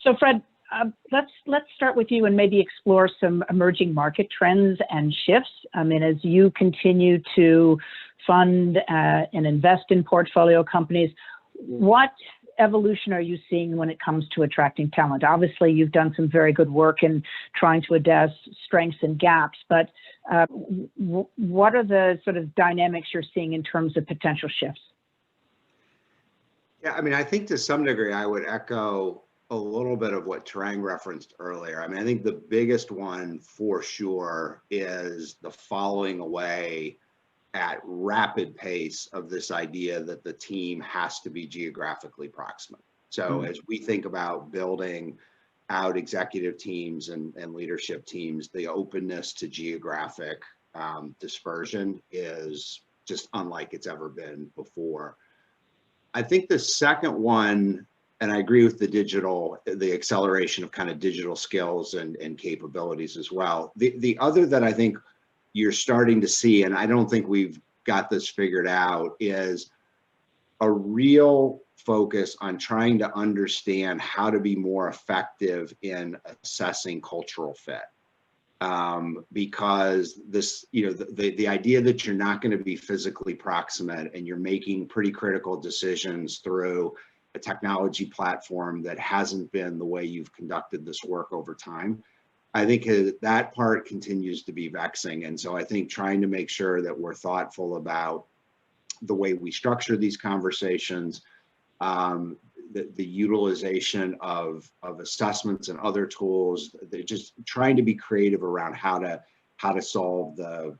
So Fred, let's start with you and maybe explore some emerging market trends and shifts. I mean, as you continue to fund and invest in portfolio companies, what evolution are you seeing when it comes to attracting talent? Obviously, you've done some very good work in trying to address strengths and gaps, but what are the sort of dynamics you're seeing in terms of potential shifts? Yeah, I mean, I think to some degree, I would echo a little bit of what Tarang referenced earlier. I mean, I think the biggest one for sure is the following away at rapid pace of this idea that the team has to be geographically proximate. So as we think about building out executive teams and leadership teams, the openness to geographic dispersion is just unlike it's ever been before. I think the second one, and I agree with the acceleration of kind of digital skills and capabilities as well. The other that I think you're starting to see, and I don't think we've got this figured out, is a real focus on trying to understand how to be more effective in assessing cultural fit. Because this, the idea that you're not going to be physically proximate and you're making pretty critical decisions through a technology platform that hasn't been the way you've conducted this work over time, I think that part continues to be vexing. And so I think trying to make sure that we're thoughtful about the way we structure these conversations, the utilization of assessments and other tools, they're just trying to be creative around how to solve the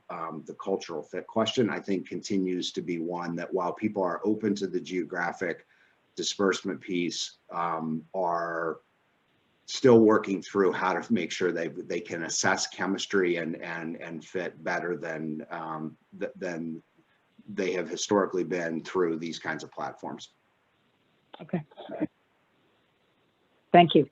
cultural fit question, I think continues to be one that, while people are open to the geographic disbursement piece, are still working through how to make sure they can assess chemistry and fit better than they have historically been through these kinds of platforms. Okay. Thank you.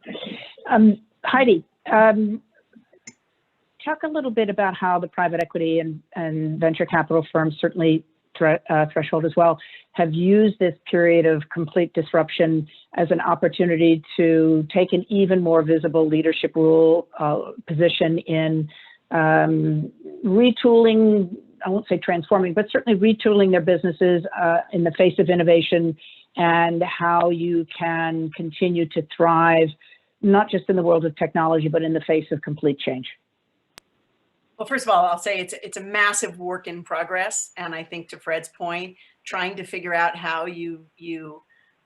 Heidi, talk a little bit about how the private equity and venture capital firms, certainly Threshold as well, have used this period of complete disruption as an opportunity to take an even more visible leadership role position in retooling, I won't say transforming, but certainly retooling their businesses in the face of innovation, and how you can continue to thrive, not just in the world of technology, but in the face of complete change? Well, first of all, I'll say it's a massive work in progress. And I think, to Fred's point, trying to figure out how you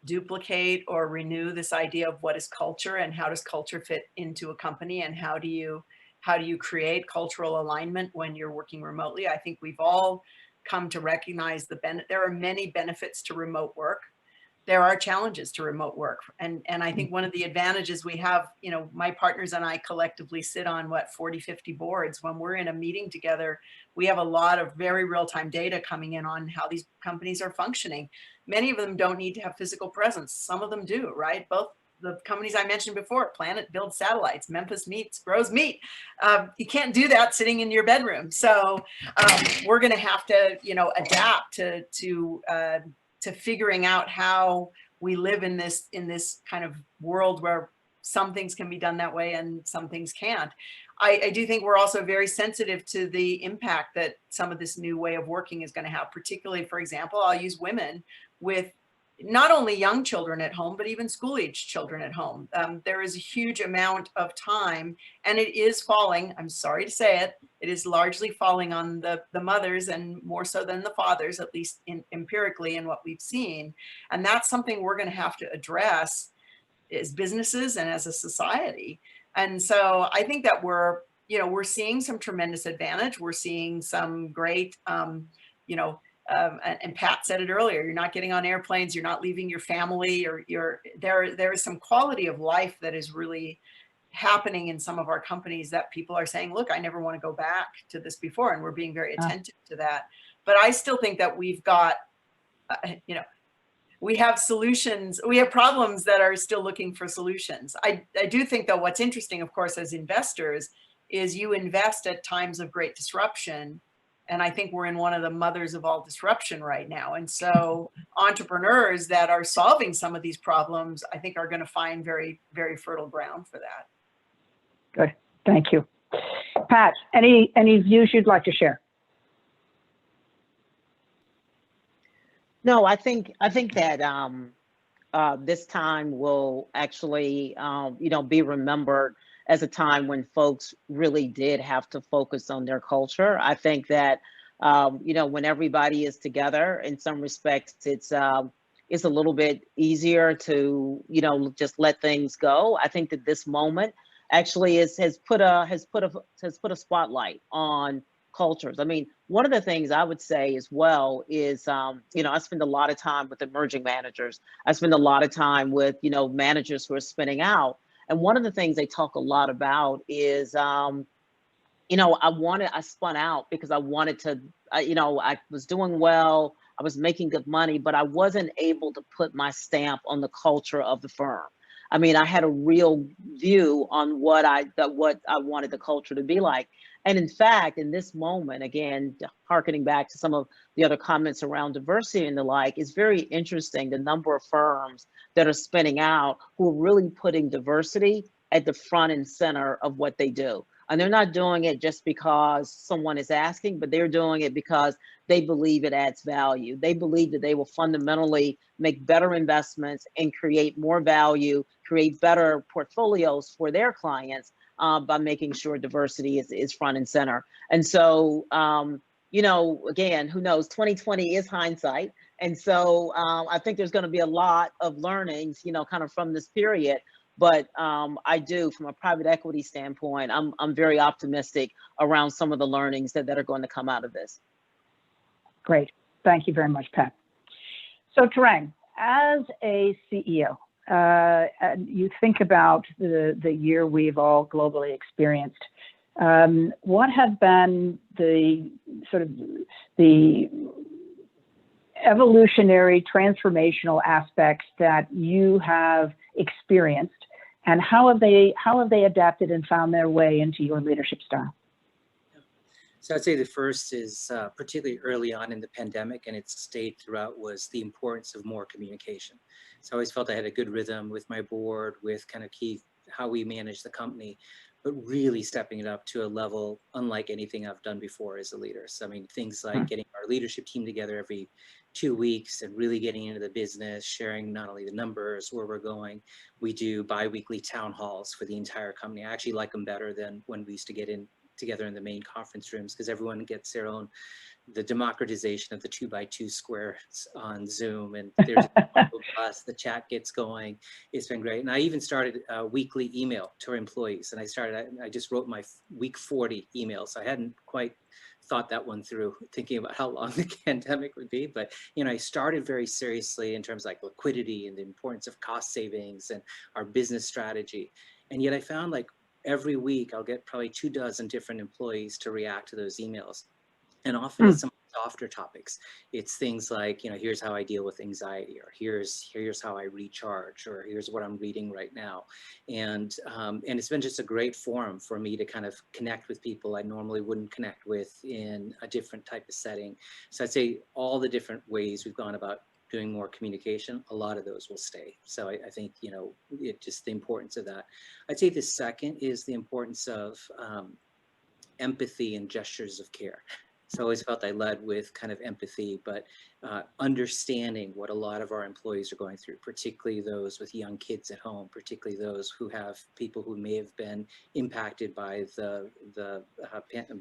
duplicate or renew this idea of what is culture and how does culture fit into a company, and how do you create cultural alignment when you're working remotely. I think we've all come to recognize there are many benefits to remote work. There are challenges to remote work. And I think one of the advantages we have, my partners and I collectively sit on 40, 50 boards. When we're in a meeting together, we have a lot of very real-time data coming in on how these companies are functioning. Many of them don't need to have physical presence. Some of them do, right? Both the companies I mentioned before, Planet builds satellites, Memphis grows meat. You can't do that sitting in your bedroom. So we're going to have to, adapt to figuring out how we live in this kind of world where some things can be done that way and some things can't. I do think we're also very sensitive to the impact that some of this new way of working is going to have, particularly, for example, I'll use women with not only young children at home, but even school-age children at home. There is a huge amount of time, and it is falling, I'm sorry to say it, it is largely falling on the mothers, and more so than the fathers, at least empirically in what we've seen. And that's something we're going to have to address as businesses and as a society. And so I think that we're seeing some tremendous advantage. We're seeing some great, and Pat said it earlier, you're not getting on airplanes, you're not leaving your family, or there is some quality of life that is really happening in some of our companies that people are saying, look, I never want to go back to this before. And we're being very attentive to that. But I still think that we've got, we have solutions, we have problems that are still looking for solutions. I do think, though, what's interesting, of course, as investors, is you invest at times of great disruption. And I think we're in one of the mothers of all disruption right now. And so entrepreneurs that are solving some of these problems, I think are going to find very, very fertile ground for that. Good. Thank you. Pat, any views you'd like to share? No, I think that this time will actually, be remembered as a time when folks really did have to focus on their culture. I think that, when everybody is together, in some respects, it's a little bit easier to, just let things go. I think that this moment actually has put a spotlight on cultures. I mean, one of the things I would say as well is, I spend a lot of time with emerging managers. I spend a lot of time with, managers who are spinning out. And one of the things they talk a lot about is, I spun out because I wanted to, I was doing well, I was making good money, but I wasn't able to put my stamp on the culture of the firm. I mean, I had a real view on what I wanted the culture to be like. And in fact, in this moment, again, hearkening back to some of the other comments around diversity and the like, it's very interesting the number of firms that are spinning out who are really putting diversity at the front and center of what they do. And they're not doing it just because someone is asking, but they're doing it because they believe it adds value. They believe that they will fundamentally make better investments and create more value, create better portfolios for their clients by making sure diversity is front and center. And so, again, who knows, 2020 is hindsight. And so I think there's going to be a lot of learnings, kind of from this period. But I do, from a private equity standpoint, I'm very optimistic around some of the learnings that are going to come out of this. Great. Thank you very much, Pat. So Tarang, as a CEO, and you think about the year we've all globally experienced, what have been the sort of the evolutionary, transformational aspects that you have experienced, and how have they adapted and found their way into your leadership style? So I'd say the first is particularly early on in the pandemic, and it's stayed throughout, was the importance of more communication. So I always felt I had a good rhythm with my board, with kind of how we manage the company, but really stepping it up to a level unlike anything I've done before as a leader. So I mean, things like getting our leadership team together every 2 weeks and really getting into the business, sharing not only the numbers, where we're going. We do bi-weekly town halls for the entire company. I actually like them better than when we used to get in together in the main conference rooms, because everyone gets their own, the democratization of the 2x2 squares on Zoom, and there's us, the chat gets going. It's been great. And I even started a weekly email to our employees, and I just wrote my week 40 email. So I hadn't quite thought that one through, thinking about how long the pandemic would be. But, I started very seriously in terms of like liquidity and the importance of cost savings and our business strategy. And yet I found, like, every week I'll get probably 24 different employees to react to those emails. And often it's some softer topics. It's things like, here's how I deal with anxiety, or here's how I recharge, or here's what I'm reading right now. And it's been just a great forum for me to kind of connect with people I normally wouldn't connect with in a different type of setting. So I'd say all the different ways we've gone about doing more communication, a lot of those will stay. So I think, just the importance of that. I'd say the second is the importance of empathy and gestures of care. So I always felt I led with kind of empathy, but understanding what a lot of our employees are going through, particularly those with young kids at home, particularly those who have people who may have been impacted by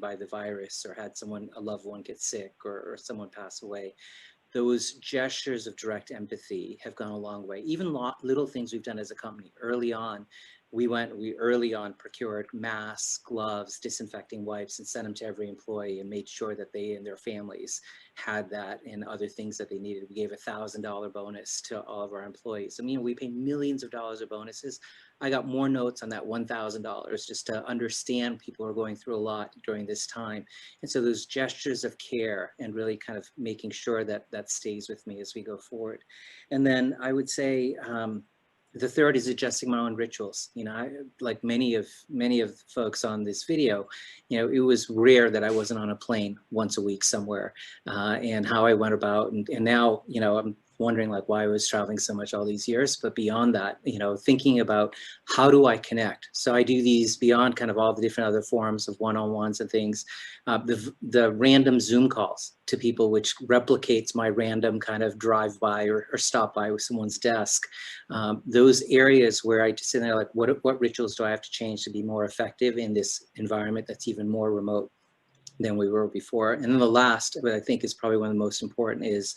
by the virus, or had a loved one get sick, or someone pass away. Those gestures of direct empathy have gone a long way. Even little things we've done as a company. Early on, we procured masks, gloves, disinfecting wipes, and sent them to every employee, and made sure that they and their families had that, and other things that they needed. We gave a $1,000 bonus to all of our employees. I mean, we pay millions of dollars of bonuses. I got more notes on that $1,000 just to understand people are going through a lot during this time. And so those gestures of care, and really kind of making sure that that stays with me as we go forward. And then I would say, The third is adjusting my own rituals. You know, like many of folks on this video, you know, it was rare that I wasn't on a plane once a week somewhere, and how I went about, and now, you know, I'm wondering like why I was traveling so much all these years. But beyond that, you know, thinking about how do I connect? So I do these beyond kind of all the different other forms of one-on-ones and things, the random Zoom calls to people, which replicates my random kind of drive by or stop by with someone's desk. Those areas where I just sit there like, what rituals do I have to change to be more effective in this environment that's even more remote than we were before? And then the last, but I think is probably one of the most important, is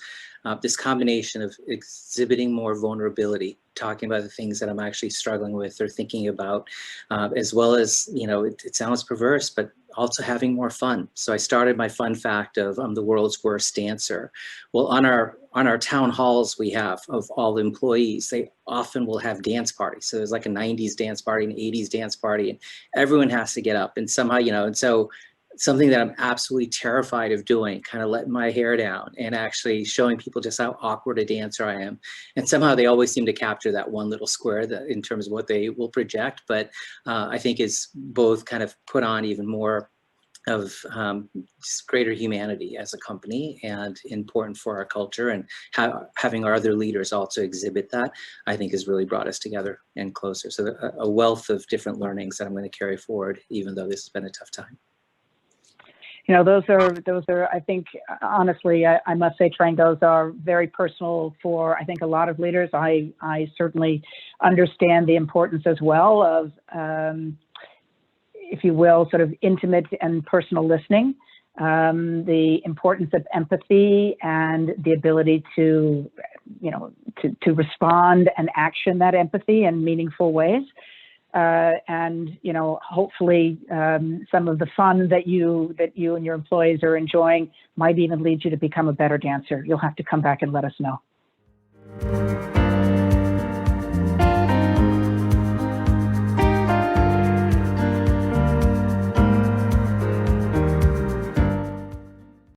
this combination of exhibiting more vulnerability, talking about the things that I'm actually struggling with or thinking about, as well as, you know, it sounds perverse, but also having more fun. So I started my fun fact of I'm the world's worst dancer. Well, on our town halls we have of all the employees, they often will have dance parties. So there's like a 90s dance party, an 80s dance party, and everyone has to get up and somehow, you know, and so something that I'm absolutely terrified of doing, kind of letting my hair down and actually showing people just how awkward a dancer I am. And somehow they always seem to capture that one little square that in terms of what they will project, but I think is both kind of put on even more of greater humanity as a company and important for our culture, and having our other leaders also exhibit that, I think has really brought us together and closer. So a wealth of different learnings that I'm going to carry forward, even though this has been a tough time. You know, those are, I think, honestly, I must say, Trang, those are very personal for, I think, a lot of leaders. I certainly understand the importance as well of, if you will, sort of intimate and personal listening, the importance of empathy and the ability to, you know, to respond and action that empathy in meaningful ways. And, you know, hopefully some of the fun that you and your employees are enjoying might even lead you to become a better dancer. You'll have to come back and let us know.